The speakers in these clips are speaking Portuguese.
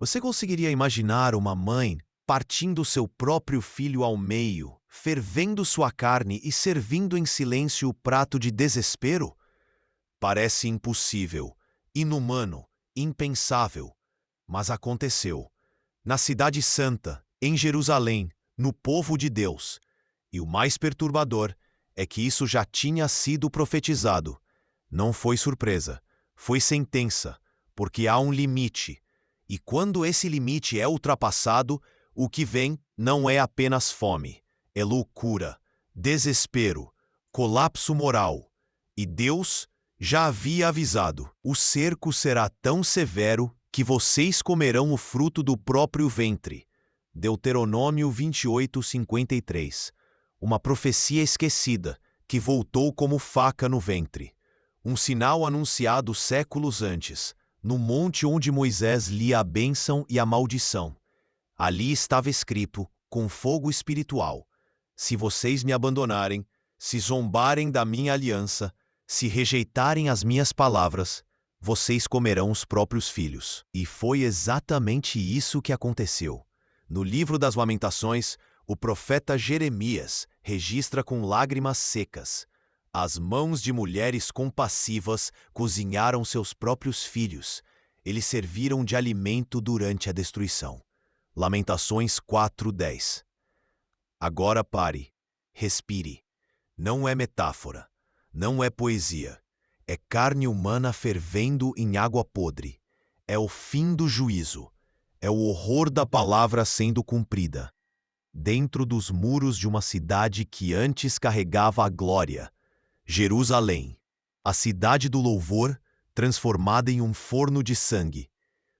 Você conseguiria imaginar uma mãe partindo seu próprio filho ao meio, fervendo sua carne e servindo em silêncio o prato de desespero? Parece impossível, inumano, impensável. Mas aconteceu. Na Cidade Santa, em Jerusalém, no povo de Deus. E o mais perturbador é que isso já tinha sido profetizado. Não foi surpresa, foi sentença, porque há um limite. E quando esse limite é ultrapassado, o que vem não é apenas fome, é loucura, desespero, colapso moral. E Deus já havia avisado: o cerco será tão severo que vocês comerão o fruto do próprio ventre. Deuteronômio 28:53. Uma profecia esquecida, que voltou como faca no ventre. Um sinal anunciado séculos antes, no monte onde Moisés lia a bênção e a maldição. Ali estava escrito, com fogo espiritual: se vocês me abandonarem, se zombarem da minha aliança, se rejeitarem as minhas palavras, vocês comerão os próprios filhos. E foi exatamente isso que aconteceu. No livro das Lamentações, o profeta Jeremias registra com lágrimas secas: as mãos de mulheres compassivas cozinharam seus próprios filhos. Eles serviram de alimento durante a destruição. Lamentações 4:10. Agora pare, respire. Não é metáfora, não é poesia. É carne humana fervendo em água podre. É o fim do juízo. É o horror da palavra sendo cumprida. Dentro dos muros de uma cidade que antes carregava a glória, Jerusalém, a cidade do louvor, transformada em um forno de sangue.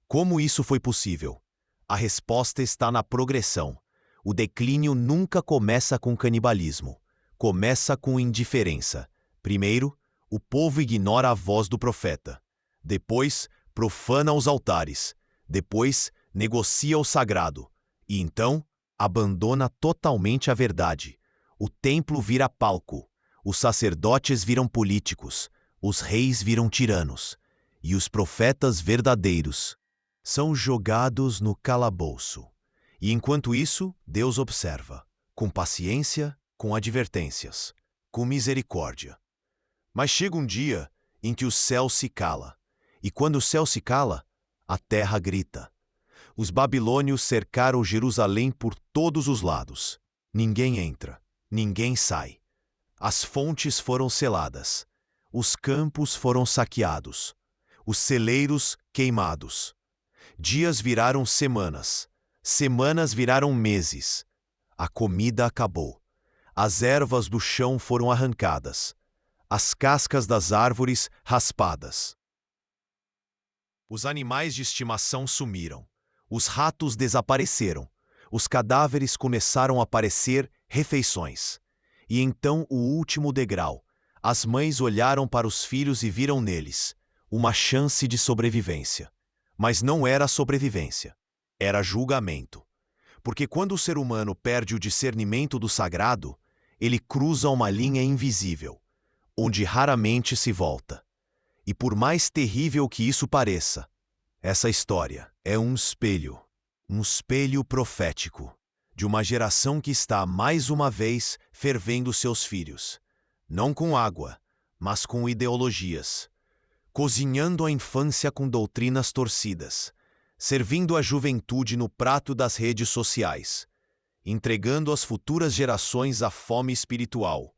Como isso foi possível? A resposta está na progressão. O declínio nunca começa com canibalismo. Começa com indiferença. Primeiro, o povo ignora a voz do profeta. Depois, profana os altares. Depois, negocia o sagrado. E então, abandona totalmente a verdade. O templo vira palco. Os sacerdotes viram políticos. Os reis viram tiranos. E os profetas verdadeiros são jogados no calabouço. E enquanto isso, Deus observa, com paciência, com advertências, com misericórdia. Mas chega um dia em que o céu se cala. E quando o céu se cala, a terra grita. Os babilônios cercaram Jerusalém por todos os lados. Ninguém entra, ninguém sai. As fontes foram seladas. Os campos foram saqueados. Os celeiros queimados. Dias viraram semanas. Semanas viraram meses. A comida acabou. As ervas do chão foram arrancadas. As cascas das árvores raspadas. Os animais de estimação sumiram. Os ratos desapareceram. Os cadáveres começaram a parecer refeições. E então o último degrau. As mães olharam para os filhos e viram neles uma chance de sobrevivência. Mas não era sobrevivência. Era julgamento. Porque quando o ser humano perde o discernimento do sagrado, ele cruza uma linha invisível, onde raramente se volta. E por mais terrível que isso pareça, essa história é um espelho profético, de uma geração que está mais uma vez fervendo seus filhos, não com água, mas com ideologias, cozinhando a infância com doutrinas torcidas, servindo a juventude no prato das redes sociais, entregando às futuras gerações a fome espiritual.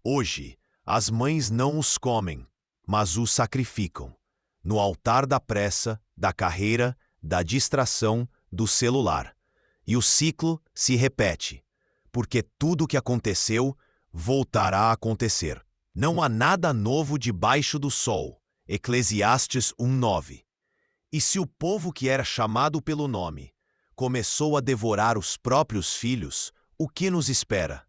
Hoje, as mães não os comem, mas os sacrificam, no altar da pressa, da carreira, da distração, do celular. E o ciclo se repete, porque tudo o que aconteceu voltará a acontecer. Não há nada novo debaixo do sol. Eclesiastes 1:9. E se o povo que era chamado pelo nome começou a devorar os próprios filhos, o que nos espera?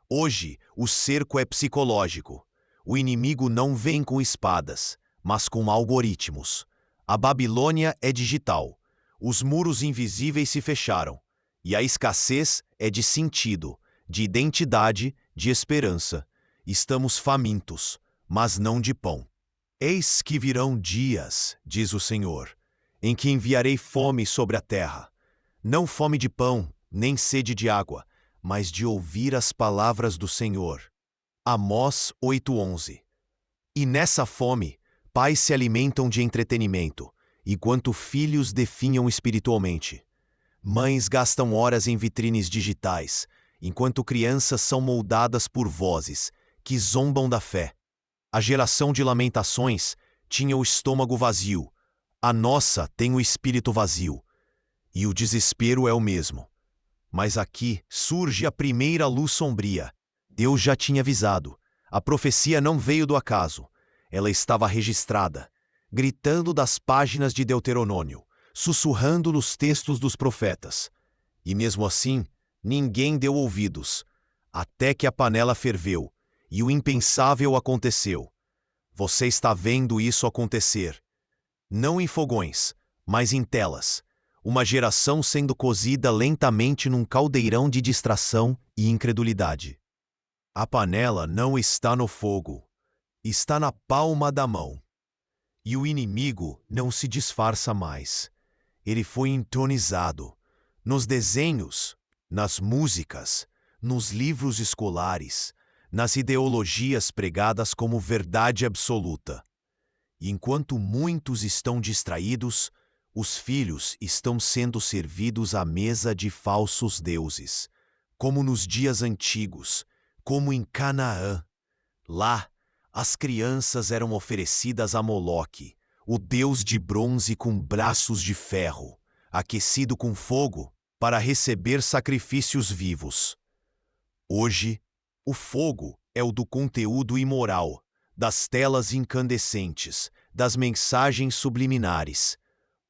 Hoje, o cerco é psicológico. O inimigo não vem com espadas, mas com algoritmos. A Babilônia é digital. Os muros invisíveis se fecharam. E a escassez é de sentido, de identidade, de esperança. Estamos famintos, mas não de pão. Eis que virão dias, diz o Senhor, em que enviarei fome sobre a terra, não fome de pão, nem sede de água, mas de ouvir as palavras do Senhor. Amós 8:11. E nessa fome, pais se alimentam de entretenimento, enquanto filhos definham espiritualmente. Mães gastam horas em vitrines digitais, enquanto crianças são moldadas por vozes que zombam da fé. A geração de lamentações tinha o estômago vazio, a nossa tem o espírito vazio. E o desespero é o mesmo. Mas aqui surge a primeira luz sombria. Deus já tinha avisado. A profecia não veio do acaso. Ela estava registrada, gritando das páginas de Deuteronômio, sussurrando nos textos dos profetas. E mesmo assim, ninguém deu ouvidos, até que a panela ferveu e o impensável aconteceu. Você está vendo isso acontecer. Não em fogões, mas em telas. Uma geração sendo cozida lentamente num caldeirão de distração e incredulidade. A panela não está no fogo, está na palma da mão. E o inimigo não se disfarça mais. Ele foi entronizado nos desenhos, nas músicas, nos livros escolares, nas ideologias pregadas como verdade absoluta. E enquanto muitos estão distraídos, os filhos estão sendo servidos à mesa de falsos deuses, como nos dias antigos, como em Canaã. Lá, as crianças eram oferecidas a Moloque, o deus de bronze com braços de ferro, aquecido com fogo, para receber sacrifícios vivos. Hoje, o fogo é o do conteúdo imoral, das telas incandescentes, das mensagens subliminares.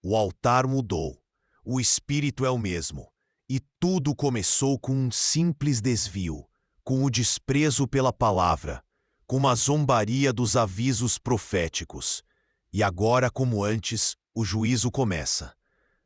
O altar mudou, o espírito é o mesmo, e tudo começou com um simples desvio, com o desprezo pela palavra, com uma zombaria dos avisos proféticos. E agora, como antes, o juízo começa.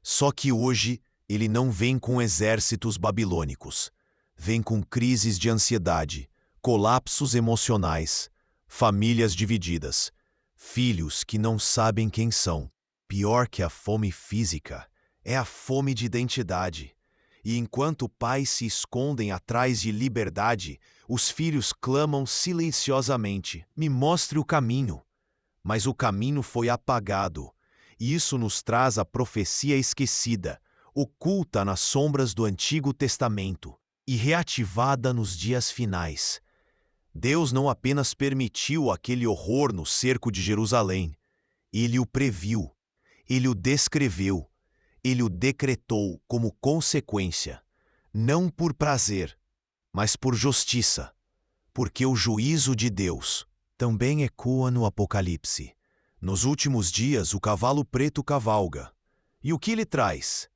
Só que hoje ele não vem com exércitos babilônicos. Vem com crises de ansiedade, colapsos emocionais, famílias divididas, filhos que não sabem quem são. Pior que a fome física, é a fome de identidade. E enquanto pais se escondem atrás de liberdade, os filhos clamam silenciosamente: me mostre o caminho. Mas o caminho foi apagado. E isso nos traz a profecia esquecida, oculta nas sombras do Antigo Testamento e reativada nos dias finais. Deus não apenas permitiu aquele horror no cerco de Jerusalém, ele o previu, ele o descreveu, ele o decretou como consequência, não por prazer, mas por justiça, porque o juízo de Deus também ecoa no Apocalipse. Nos últimos dias o cavalo preto cavalga. E o que ele traz?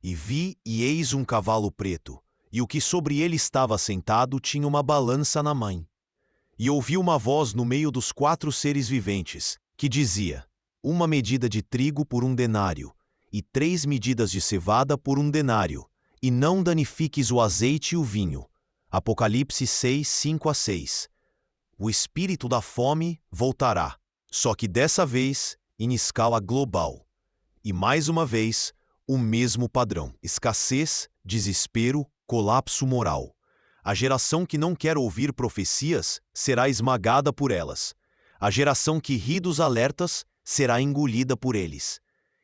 E vi, e eis um cavalo preto, e o que sobre ele estava sentado tinha uma balança na mão. E ouvi uma voz no meio dos 4 seres viventes, que dizia: uma medida de trigo por 1 denário, e 3 medidas de cevada por 1 denário, e não danifiques o azeite e o vinho. Apocalipse 6, 5-6. O espírito da fome voltará, só que dessa vez em escala global. E mais uma vez, o mesmo padrão: escassez, desespero, colapso moral. A geração que não quer ouvir profecias será esmagada por elas. A geração que ri dos alertas será engolida por eles.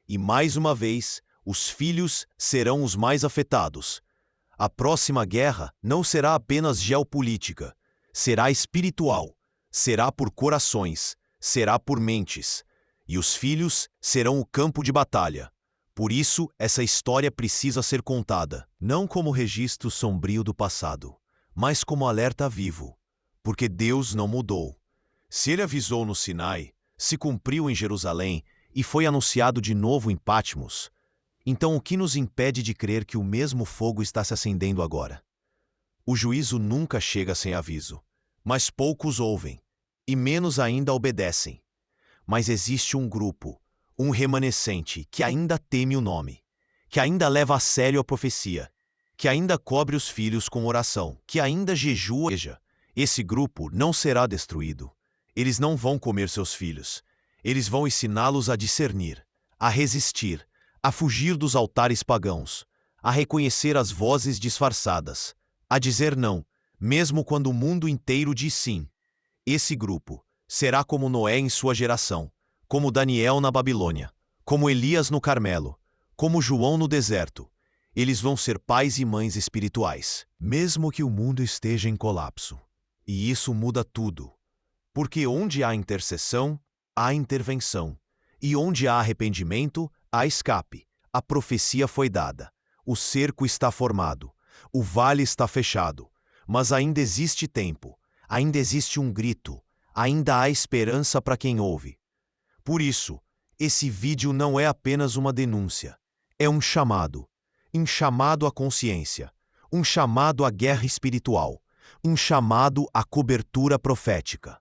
E mais uma vez, os filhos serão os mais afetados. A próxima guerra não será apenas geopolítica, será espiritual, será por corações, será por mentes. E os filhos serão o campo de batalha. Por isso, essa história precisa ser contada, não como registro sombrio do passado, mas como alerta vivo, porque Deus não mudou. Se ele avisou no Sinai, se cumpriu em Jerusalém e foi anunciado de novo em Patmos, então o que nos impede de crer que o mesmo fogo está se acendendo agora? O juízo nunca chega sem aviso, mas poucos ouvem, e menos ainda obedecem. Mas existe um grupo, um remanescente que ainda teme o nome, que ainda leva a sério a profecia, que ainda cobre os filhos com oração, que ainda jejua. Esse grupo não será destruído. Eles não vão comer seus filhos. Eles vão ensiná-los a discernir, a resistir, a fugir dos altares pagãos, a reconhecer as vozes disfarçadas, a dizer não, mesmo quando o mundo inteiro diz sim. Esse grupo será como Noé em sua geração, como Daniel na Babilônia, como Elias no Carmelo, como João no deserto. Eles vão ser pais e mães espirituais, mesmo que o mundo esteja em colapso. E isso muda tudo, porque onde há intercessão, há intervenção, e onde há arrependimento, há escape. A profecia foi dada, o cerco está formado, o vale está fechado, mas ainda existe tempo, ainda existe um grito, ainda há esperança para quem ouve. Por isso, esse vídeo não é apenas uma denúncia, é um chamado à consciência, um chamado à guerra espiritual, um chamado à cobertura profética.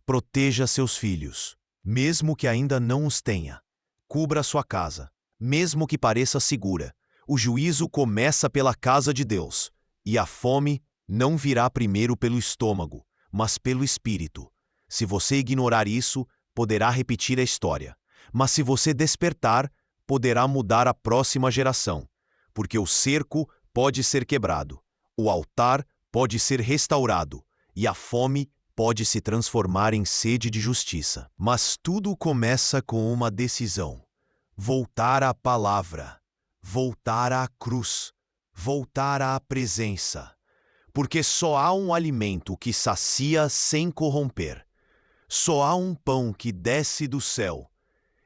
Proteja seus filhos, mesmo que ainda não os tenha. Cubra sua casa, mesmo que pareça segura. O juízo começa pela casa de Deus, e a fome não virá primeiro pelo estômago, mas pelo espírito. Se você ignorar isso, poderá repetir a história. Mas se você despertar, poderá mudar a próxima geração, porque o cerco pode ser quebrado, o altar pode ser restaurado, e a fome pode se transformar em sede de justiça. Mas tudo começa com uma decisão: voltar à palavra, voltar à cruz, voltar à presença. Porque só há um alimento que sacia sem corromper. Só há um pão que desce do céu.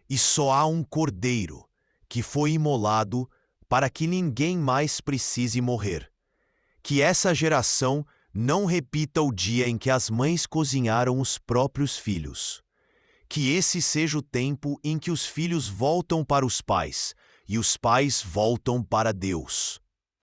E só há um cordeiro que foi imolado para que ninguém mais precise morrer. Que essa geração não repita o dia em que as mães cozinharam os próprios filhos. Que esse seja o tempo em que os filhos voltam para os pais e os pais voltam para Deus.